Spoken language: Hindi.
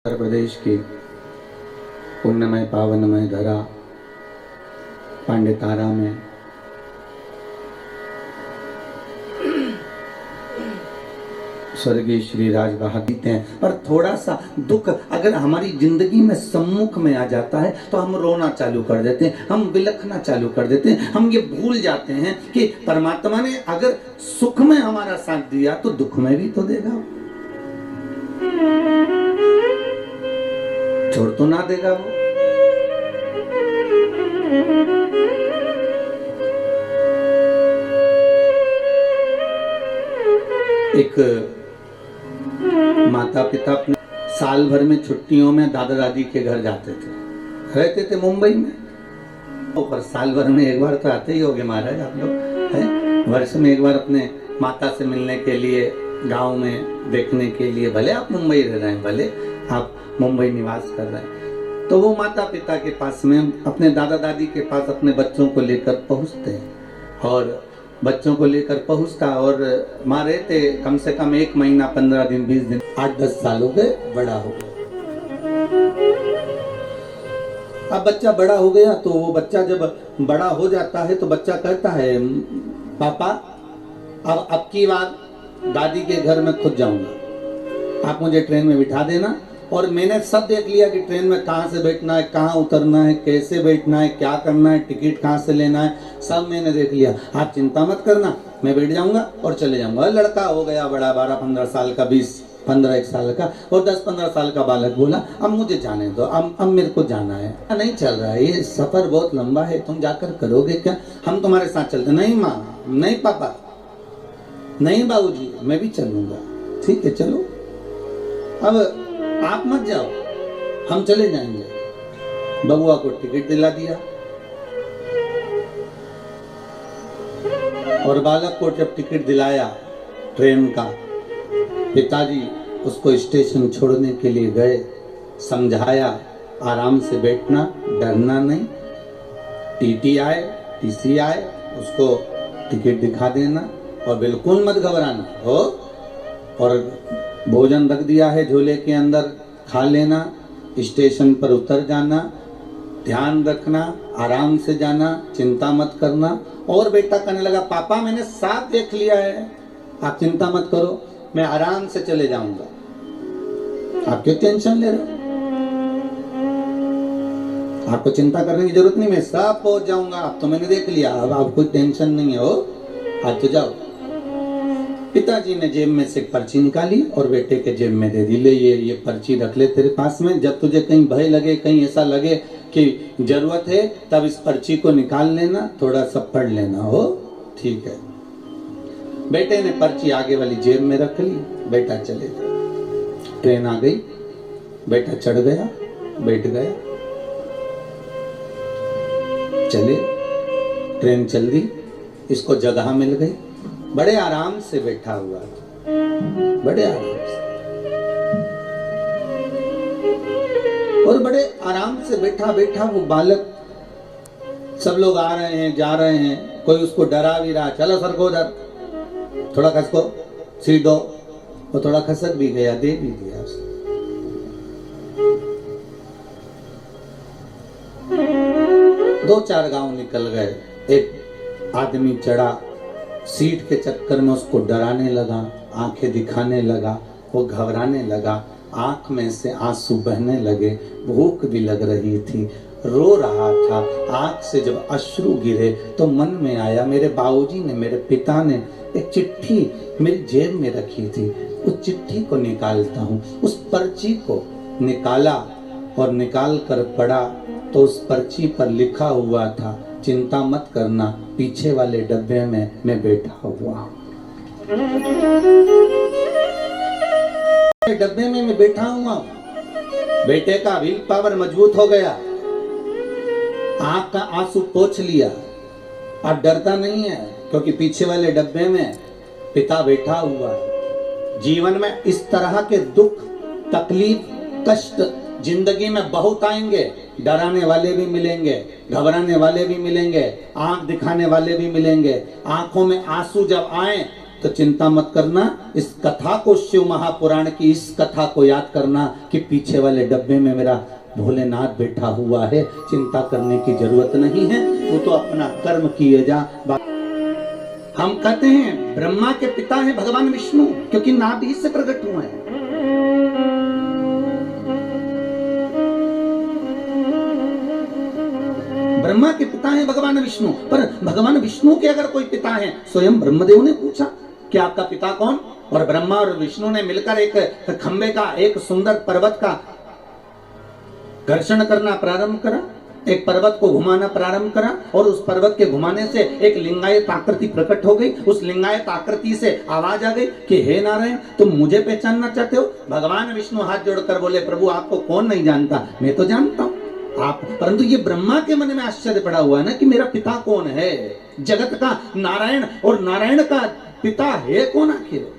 उत्तर प्रदेश की पुण्यमय पावनमय धरा पांडेतारा में स्वर्गीय श्री राज बहादुर हैं। पर थोड़ा सा दुख अगर हमारी जिंदगी में सम्मुख में आ जाता है तो हम रोना चालू कर देते हैं, हम बिलखना चालू कर देते हैं। हम ये भूल जाते हैं कि परमात्मा ने अगर सुख में हमारा साथ दिया तो दुख में भी तो देगा, छोड़ तो ना देगा वो। एक माता पिता अपने साल भर में छुट्टियों में दादा दादी के घर जाते थे, रहते थे मुंबई में। पर साल भर में एक बार तो आते ही होगे महाराज आप लोग, है वर्ष में एक बार अपने माता से मिलने के लिए, गांव में देखने के लिए। भले आप मुंबई रह रहे हैं, भले आप मुंबई निवास कर रहे हैं, तो वो माता पिता के पास में, अपने दादा दादी के पास अपने बच्चों को लेकर पहुंचते हैं। और बच्चों को लेकर पहुंचता और माँ रहते कम से कम 1 महीना 15 दिन 20 दिन 8-10 साल हो गए, बड़ा हो गया। अब बच्चा बड़ा हो गया तो वो बच्चा जब बड़ा हो जाता है तो बच्चा कहता है पापा अब की बार दादी के घर में खुद जाऊंगा, आप मुझे ट्रेन में बिठा देना। और मैंने सब देख लिया कि ट्रेन में कहाँ से बैठना है, कहाँ उतरना है, कैसे बैठना है, क्या करना है, टिकट कहाँ से लेना है, सब मैंने देख लिया। आप चिंता मत करना, मैं बैठ जाऊंगा और चले जाऊंगा। लड़का हो गया बड़ा, 12-15 साल का, 20-15 साल का, और 10-15 साल का बालक बोला अब मुझे जाने दो, अब मेरे को जाना है। नहीं चल रहा है, ये सफर बहुत लंबा है, तुम जाकर करोगे क्या, हम तुम्हारे साथ चलते। नहीं माँ, नहीं पापा, नहीं बाबूजी, मैं भी चलूंगा। ठीक है चलो, अब आप मत जाओ, हम चले जाएंगे। बबुआ को टिकट दिला दिया और बालक को जब टिकट दिलाया ट्रेन का, पिताजी उसको स्टेशन छोड़ने के लिए गए, समझाया आराम से बैठना, डरना नहीं, टीटी आए, टीसी आए, उसको टिकट दिखा देना और बिल्कुल मत घबराना हो। और भोजन रख दिया है झोले के अंदर, खा लेना, स्टेशन पर उतर जाना, ध्यान रखना, आराम से जाना, चिंता मत करना। और बेटा कहने लगा पापा मैंने साफ देख लिया है, आप चिंता मत करो, मैं आराम से चले जाऊंगा, आप क्यों टेंशन ले रहे हो, आपको चिंता करने की जरूरत नहीं, मैं साफ पहुंच जाऊंगा, अब तो मैंने देख लिया, अब आपको टेंशन नहीं है, हो आज तो जाओ। पिताजी ने जेब में से एक पर्ची निकाली और बेटे के जेब में दे दी, ले ये पर्ची रख ले तेरे पास में, जब तुझे कहीं भय लगे, कहीं ऐसा लगे कि जरूरत है, तब इस पर्ची को निकाल लेना, थोड़ा सा पढ़ लेना। हो ठीक है। बेटे ने पर्ची आगे वाली जेब में रख ली, बेटा चले गया। ट्रेन आ गई, बेटा चढ़ गया, बैठ गया, चले, ट्रेन चल दी, इसको जगह मिल गई, बड़े आराम से बैठा हुआ, बड़े आराम से, और बड़े आराम से बैठा बैठा वो बालक, सब लोग आ रहे हैं जा रहे हैं, कोई उसको डरा भी रहा, चलो सर को उधर, थोड़ा खसको, सीट दो, वो थोड़ा खसक भी गया, दे भी दिया उसने। 2-4 गांव निकल गए, एक आदमी चढ़ा, सीट के चक्कर में उसको डराने लगा, आंखें दिखाने लगा, वो घबराने लगा, आंख में से आंसू बहने लगे, भूख भी लग रही थी, रो रहा था। आंख से जब अश्रु गिरे तो मन में आया मेरे बाबूजी ने, मेरे पिता ने एक चिट्ठी मेरी जेब में रखी थी, उस चिट्ठी को निकालता हूँ। उस पर्ची को निकाला और निकाल कर पढ़ा तो उस पर्ची पर लिखा हुआ था, चिंता मत करना, पीछे वाले डब्बे में मैं बैठा हुआ हूं, डब्बे में मैं बैठा हुआ हूं। बेटे का विल पावर मजबूत हो गया, आंख का आंसू पोंछ लिया, अब डरता नहीं है क्योंकि पीछे वाले डब्बे में पिता बैठा हुआ है। जीवन में इस तरह के दुख, तकलीफ, कष्ट जिंदगी में बहुत आएंगे, डराने वाले भी मिलेंगे, घबराने वाले भी मिलेंगे, आंख दिखाने वाले भी मिलेंगे। आंखों में आंसू जब आए तो चिंता मत करना, इस कथा को, शिव महापुराण की इस कथा को याद करना कि पीछे वाले डब्बे में मेरा भोलेनाथ बैठा हुआ है, चिंता करने की जरूरत नहीं है, वो तो अपना कर्म किए जा। हम कहते हैं ब्रह्मा के पिता हैं भगवान विष्णु, क्योंकि नाभि से प्रकट हुए हैं। ब्रह्मा के पिता हैं भगवान विष्णु, पर भगवान विष्णु के अगर कोई पिता हैं, स्वयं ब्रह्मदेव ने पूछा कि आपका पिता कौन, और ब्रह्मा और विष्णु ने मिलकर एक खंबे का, एक सुंदर पर्वत का घर्षण करना प्रारंभ करा, एक पर्वत को घुमाना प्रारंभ करा, और उस पर्वत के घुमाने से एक लिंगायत आकृति प्रकट हो गई। उस लिंगायत आकृति से आवाज आ गई कि हे नारायण, तुम मुझे पहचानना चाहते हो? भगवान विष्णु हाथ जोड़कर बोले, प्रभु आपको कौन नहीं जानता, मैं तो जानता हूं आप। परंतु ये ब्रह्मा के मन में आश्चर्य पड़ा हुआ है ना कि मेरा पिता कौन है, जगत का नारायण, और नारायण का पिता है कौन आखिर?